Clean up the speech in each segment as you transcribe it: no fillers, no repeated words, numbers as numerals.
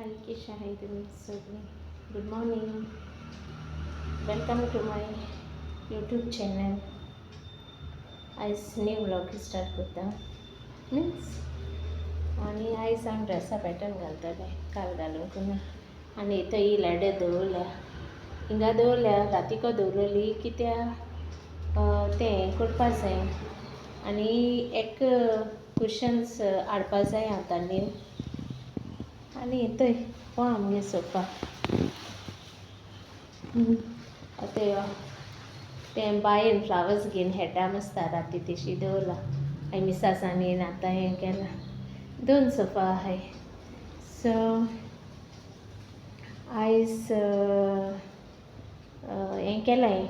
हाय कशा आहे तुम्ही सगळे. Good morning. Welcome to my YouTube channel. आयज न्यू व्लॉग स्टार्ट करता मीन्स आणि आयज हांव ड्रेसा पॅटर्न घालतलें काल घालूंक ना आनी थंय ही लॅडर दवरल्या हिंगा दवरल्या रातीको दवरली कित्याक तें करपा जाय आनी एक कुशन्स हाडपा जाय हातांनी आनी थंय हो आमगे सोफा तें बायेन फ्लावर्स घेवन हेटाम आसता राती तेशी दवरला हांवें मिसासांनी आतां हें केलां 2 सोफा आहाय. सो आयज हें केलें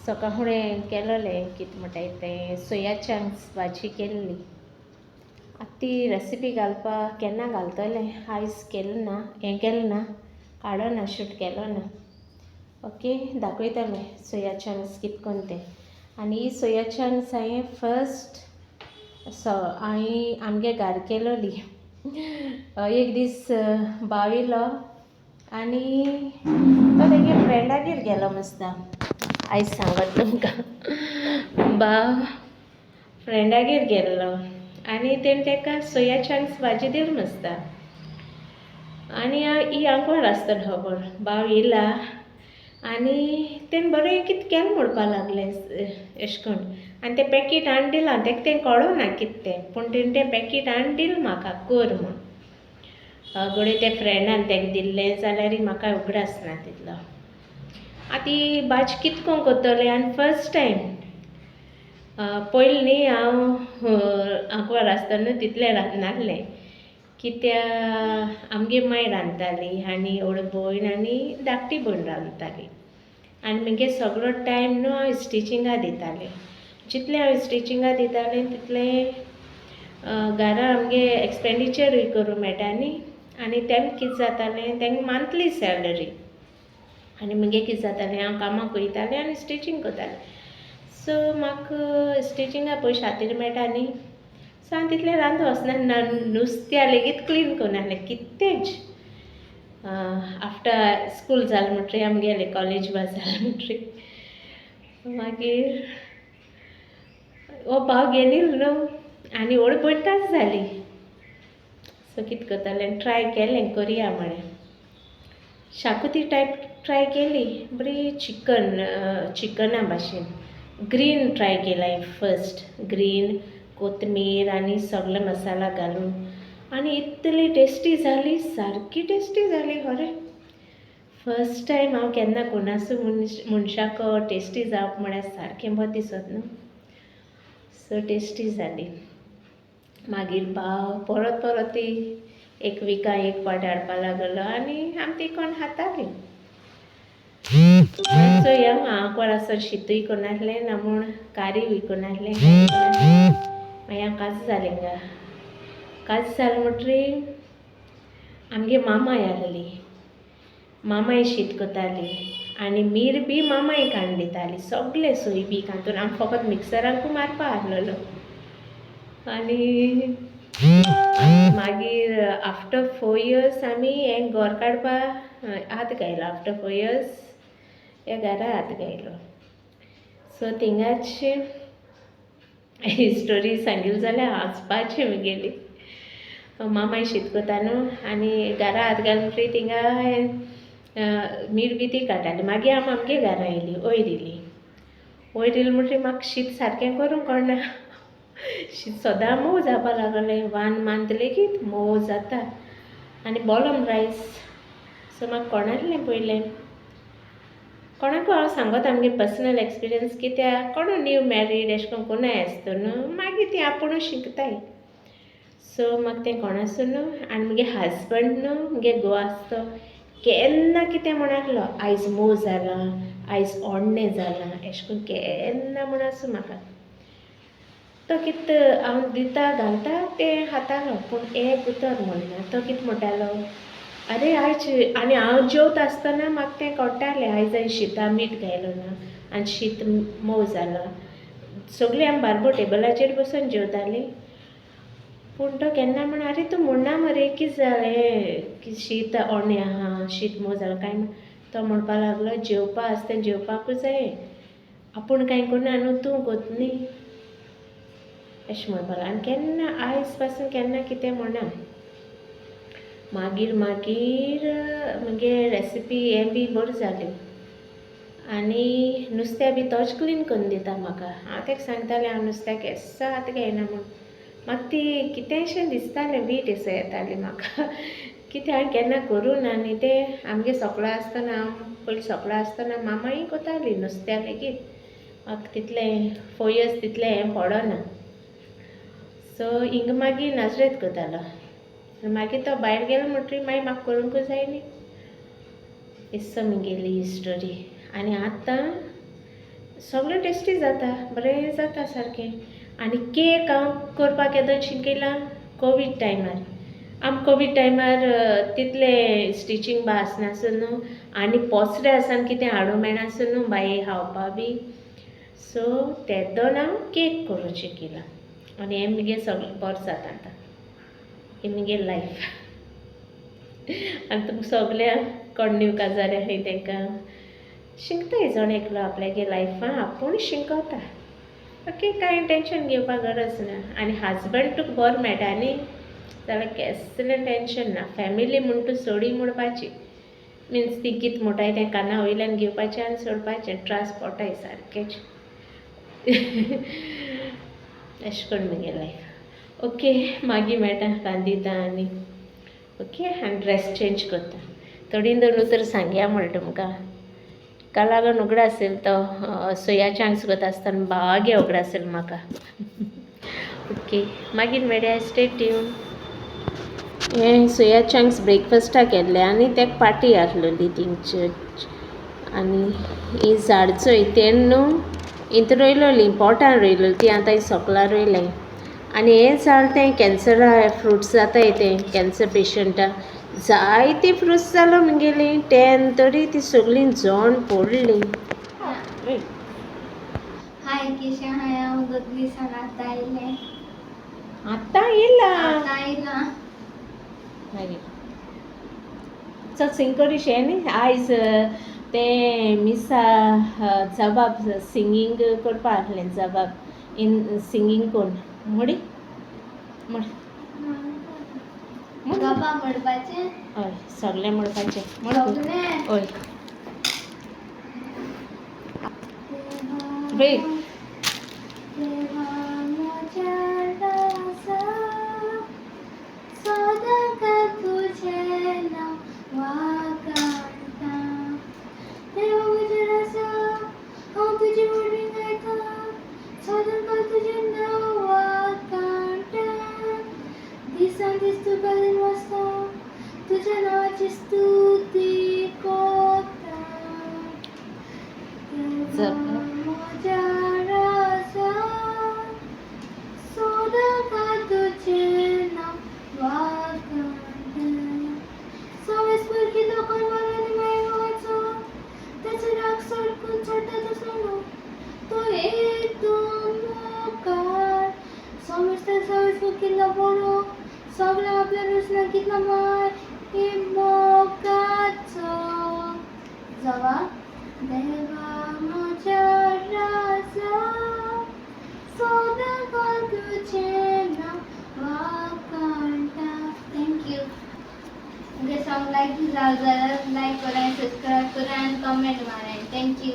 सकाळ फुडें केलोलें कितें म्हणटाय तें सोया चंक्स भाजी केल्ली. आतां ती रेसिपी घालपाक केन्ना घालतलें आयज केलें ना हें केलें ना काडो ना शूट केलो ना. ओके दाखयतलें सोया चंक्स कितें कोन्न तें. आनी ही सोया चंक्स हांवें फर्स्ट हांवें आमगे घार केलोली एक दीस भाव येयलो आनी तो तेगे फ्रेंडागेर गेलो मसता. आयज सांगत तुमकां भाव फ्रेंडागेर गेल्लो आनी तेणें तेका सोया चंक्स भाजी दिली मसता आनी ही आंकवार आसतना खबर भाव येयला आनी तेणें बरें कितें केलें म्हणपा लागलें एशें कोन्न आनी तें पॅकीट हाडून दिलां तेका तें कळोना कितें तें पूण तेणें तें पॅकीट हाडून दिलें म्हाका कर म्हूण. घडये त्या फ्रेंडान तेका दिल्लें जाल्यार म्हाका उगडास ना तितलो. आतां ही भाजी कितें कोन्न कोत्तोलें आनी फर्स्ट टायम पयलीं न्ही हांव आंकवार आसतना तितलें रांदनासलें कित्या आमगे माय रांदताली आनी व्हड भयण आनी धाकटी भयण रांदताली आनी म्हगे सगळो टायम न्हू हांव स्टिचिंगा दितालें. जितलें हांव स्टिचिंगा दितालें तितलें घरा आमगे एक्सपेंडिचरूय करूं मेळटा न्ही आनी तेंक कितें जातालें तेंक मंथली सॅलरी आनी म्हगे कितें जातालें हांव कामाक वयतालें आनी स्टिचींग करतालें. सो म्हाका स्टिचिंगा पयशे खातीर मेळटा न्ही सो हांव तितलें रांदूं वचना नुस्त्या लेगीत क्लीन करनासलें कितेंच. आफ्टर स्कूल जालें म्हणटरी आमगेलें कॉलेज बा जालें म्हणटरी मागीर हो भाव गेलीलो न्हू आनी व्हड भयण कांच जाली. सो कितें करतालें ट्राय केलें करया म्हळें शाकोती टायप ट्राय केली बरी चिकना भाशेन ग्रीन ट्राय केला हांवें फर्स्ट ग्रीन कोथमीर आनी सगळे मसाला घालून आनी इतली टेस्टी जाली सारकी टेस्टी जाली खरें. फर्स्ट टायम हांव केन्ना कोणासूय मनशाक टेस्टी जावप म्हळ्यार सारकें बरें दिसत न्हू. सो टेस्टी जाली. मागीर भाव परत परत ती एक विका एक पाट हाडपा लागलो आनी आमी ती कोण खातालीं. सो हांव आंकवार आसतना शीतूय करनासलें ना म्हूण कारीय करनासलें मागीर हांव काजू जालें हिंगा काजू जालें म्हणटरी आमगे मामाय आहली मामाय शीत करताली आनी मीर बी मामायक हाडून दिताली सगळें सोय बी घालून आमी फकत मिक्सराकूय मारपा आहलोलो. आनी मागीर आफ्टर 4 years आमी हें घर काडपा हात घायलो आफ्टर 4 years ह्या घरा हात घायलो. सो थिंगाची स्टोरी सांगिल्ली जाल्यार हांसपाचें म्हगेली. मामाय शीत करता न्हू आनी घरा हात घाल म्हणटरी थिंगा मीठ बी ती काडटाली. मागीर आमी आमगे घरा येयली वयर येयली म्हणटरी म्हाका शीत सारकें करूंक कळना. शीत सदां मोव जावपा लागलें 1 month लेगीत मोव जाता आनी बॉलम रायस. सो म्हाका कळनासलें पयलें कोणाकू हांव सांगत आमगे पर्सनल एक्सपिरियन्स कित्याक कोण न्यू मॅरीड एशें कोन्न कोणाय आसता न्हू मागीर ती आपुणूच शिकताय. सो म्हाका तें कोणासून न्हू आनी म्हगे हजबंड न्हू म्हगे घोव आसता तो केन्ना कितें म्हणनासलो आयज मोव जालां आयज ओडणें जालां एशें कोन्न केन्ना म्हणून म्हाका तो कितें हांव दिता घालता तें खातालो पूण एक उतर म्हणना. तो कितें म्हणटालो आरे आयज आनी हांव जेवता आसतना म्हाका तें कळटालें आयज हांवें शीता मीठ घायलो ना आनी शीत मोव जालां. सगळीं आमी बारबो टेबलाचेर बसून जेवतालीं पूण तो केन्ना म्हण अरे तूं म्हणना मरे कितें जालें की शीत ओणें आहा शीत मोव जालें काय तो म्हणपा लागलो जेवपा आसता जेवपाकूच जाय आपूण कांय करना न्हू तूं कोत न्ही अशें म्हणपा लागलो आनी केन्ना आयज पासून केन्ना कितें म्हणना मागीर मागीर म्हगे रेसिपी हें बी बऱ्यो जाल्यो आनी नुस्तें बी तोच क्लीन करून दिता म्हाका हांव ताका सांगतालें हांव नुस्त्याक केन्ना हात घायना म्हूण म्हाका ती कितेंशें दिसतालें वीट एसो येताली म्हाका कितें हांवें केन्ना करूं ना न्ही तें आमगे सकाळीं आसतना हांव पयलीं सकाळीं आसतना मामाय कोताली नुस्त्या लेगीत म्हाका तितलें 4 years तितलें हें पडोना सो हिंग मागीर नाजरेत कोतालो मागीर तो भायर गेलो म्हणटरी मागीर म्हाका करूंकूच जाय न्ही एस म्हगेली ही स्टोरी आनी आतां सगळें टेस्टी जाता बरें जाता सारकें आनी केक हांव करपाक येदोन शिकयलां कोवीड टायमार आम कोवीड टायमार तितलें स्टिचींग बा आसनासुन न्हू आनी पोसडें आसान कितें हाडूं मेळनासुन न्हू बाये खावपा बी सो तेदोन हांव केक करूं शिकयलां आनी हें म्हगे सगळें बरें जाता आतां ही म्हगे लायफ आनी तुमकां सगळ्यांक कंटिन्यू काजार आहाय तांकां शिंकताय जण एकलो आपल्यागे लायफान आपूण शिंकता ओके कांय टेंशन घेवपाक गरज ना आनी हजबंड तुका बरो मेळटा न्ही जाल्यार कसलें टेंशन ना फॅमिली म्हूण तूं सोडी म्हणपाची मिन्स ती कितें म्हणटाय तें काना वयल्यान घेवपाचें आनी सोडपाचें त्रास पडटाय सारकेंच अशें करून म्हगे लायफ ओके मागीर मेळटा रांदिता आनी ओके आनी ड्रेस चेंज करता थोडीं दोन उतर सांगया म्हणटा तुमकां का लागून उगडा असेल तो सोया चांक्स करता आसतना बागे उगडा असेल म्हाका ओके मागीर मेळया स्टे ट्यून हें सोया चांक्स ब्रेकफास्टाक केल्ले आनी ताका पार्टी आहलोली थिंगचे आनी ही झाडचोय तें न्हू इंत रोयलोली पोटान रोयलोली ती आतां सोकला रोयलें आनी हें झाड तें कॅन्सरा फ्रुट्स जाताय तें कॅन्सर पेशंटां जायती फ्रुट्स जालो म्हगेली 10 तरी ती सगळीं जण पडली हाय केशा हाय हांव 2 दिसान आतां आयलें आतां येयला मागीर चल सिंग शें न्ही आयज तें मिसा जबाब सिंगींग करपा आहलें जबाब इन सिंगींग कोण मुडी म्हण गप्पा म्हणपाचें हय सगळें म्हणपाचें सगळें हय वेट तुझ्या नावाची स्तुती कोता माझ्या राजा सोदका तुझे नाव वाखाणता सवयस्फूर की लोकां मारून मायवाचो त्याचे राग सडकून चढता तो सोनो तो येतो मोकार समजता सवयस्फूर किल्ला बरो सगळ्या आपल्या रुसना कितला माय हे मोकाचो जवा देवा माझ्या राजा सोदका तुझे नाव वाखाणता थँक्यू मुझे सॉन्ग लाईक जाल्यार लाईक करा सबस्क्राईब करा आणि कमेंट मारा थँक्यू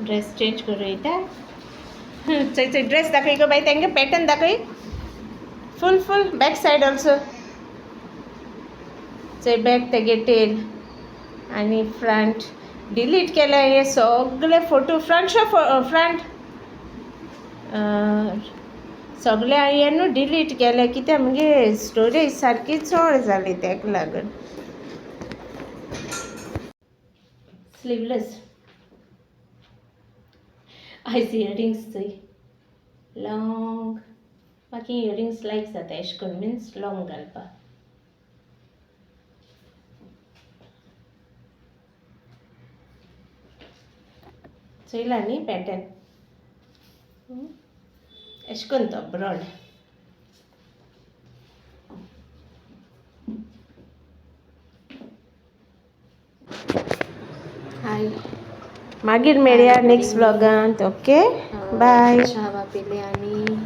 ड्रेस चेंज करूं येता चय ड्रेस दाखय गो बाई तेंगे पॅटर्न दाखय फुल बॅक सायड ऑल्सो चय बॅक तेगे टेल आनी फ्रंट डिलीट केले हे सगळे फोटो फ्रंट शो फ्रंट सगळे हांवें न्हू डिलीट केले कित्याक म्हगे स्टोरेज सारकी चड जाली ताका लागून स्लीवलेस आयज इयरिंग्स चोय लॉंग म्हाका इयरिंग्स लायक जाता एशें करून मिन्स लॉंग घालपाक चोयला न्ही पॅटर्न एशें करून तो ब्रॉड बाय मागीर मेळया नेक्स्ट ब्लॉगांत ओके बाय चावा पिले आणि